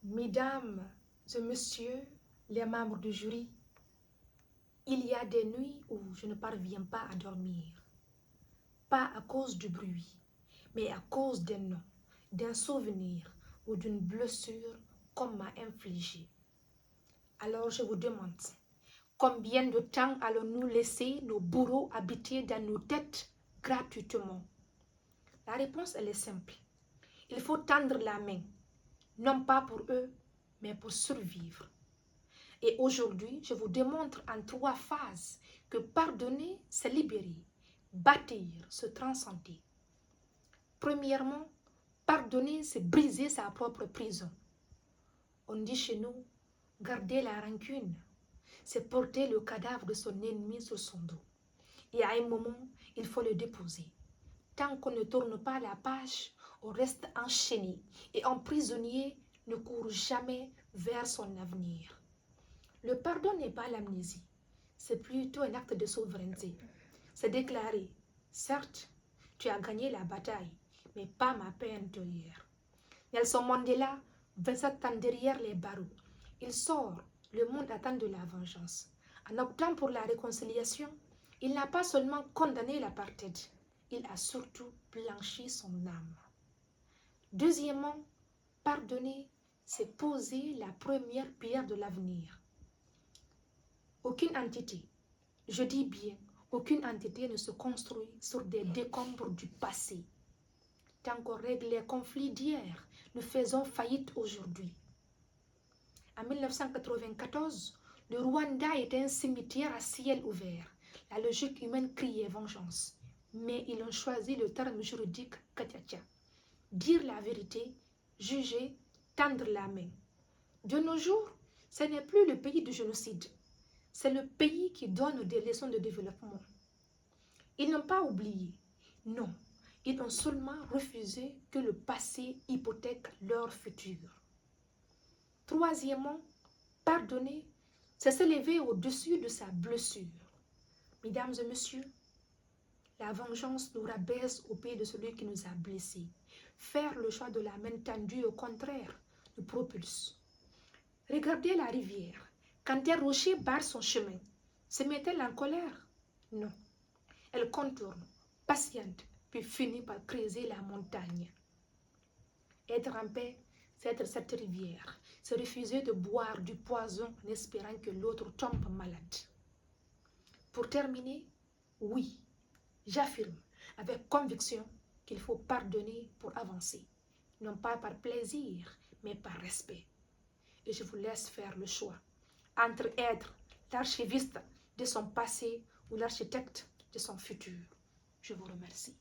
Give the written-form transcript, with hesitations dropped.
Mesdames et messieurs, les membres du jury, il y a des nuits où je ne parviens pas à dormir. Pas à cause du bruit, mais à cause d'un nom, d'un souvenir ou d'une blessure qu'on m'a infligée. Alors je vous demande, combien de temps allons-nous laisser nos bourreaux habiter dans nos têtes gratuitement? La réponse, elle est simple. Il faut tendre la main, non pas pour eux, mais pour survivre. Et aujourd'hui, je vous démontre en 3 phases que pardonner, c'est libérer, bâtir, se transcender. Premièrement, pardonner, c'est briser sa propre prison. On dit chez nous, garder la rancune, c'est porter le cadavre de son ennemi sur son dos. Et à un moment, il faut le déposer. Tant qu'on ne tourne pas la page, on reste enchaîné et un prisonnier ne court jamais vers son avenir. Le pardon n'est pas l'amnésie, c'est plutôt un acte de souveraineté. C'est déclarer, certes, tu as gagné la bataille, mais pas ma paix intérieure. Nelson Mandela, 27 ans derrière les barreaux, il sort, le monde attend de la vengeance. En optant pour la réconciliation, il n'a pas seulement condamné l'apartheid, il a surtout blanchi son âme. Deuxièmement, pardonner, c'est poser la première pierre de l'avenir. Aucune entité, je dis bien, aucune entité ne se construit sur des décombres du passé. Tant qu'on règle les conflits d'hier, nous faisons faillite aujourd'hui. En 1994, le Rwanda était un cimetière à ciel ouvert. La logique humaine criait vengeance. Mais ils ont choisi le terme juridique Katiatia. Dire la vérité, juger, tendre la main. De nos jours, ce n'est plus le pays du génocide. C'est le pays qui donne des leçons de développement. Ils n'ont pas oublié. Non, ils ont seulement refusé que le passé hypothèque leur futur. Troisièmement, pardonner, c'est s'élever au-dessus de sa blessure. Mesdames et messieurs, la vengeance nous rabaisse au pied de celui qui nous a blessés. Faire le choix de la main tendue, au contraire, nous propulse. Regardez la rivière. Quand un rocher barre son chemin, se met-elle en colère? Non. Elle contourne, patiente, puis finit par creuser la montagne. Être en paix, c'est être cette rivière. C'est refuser de boire du poison en espérant que l'autre tombe malade. Pour terminer, oui, j'affirme avec conviction qu'il faut pardonner pour avancer. Non pas par plaisir, mais par respect. Et je vous laisse faire le choix entre être l'archiviste de son passé ou l'architecte de son futur. Je vous remercie.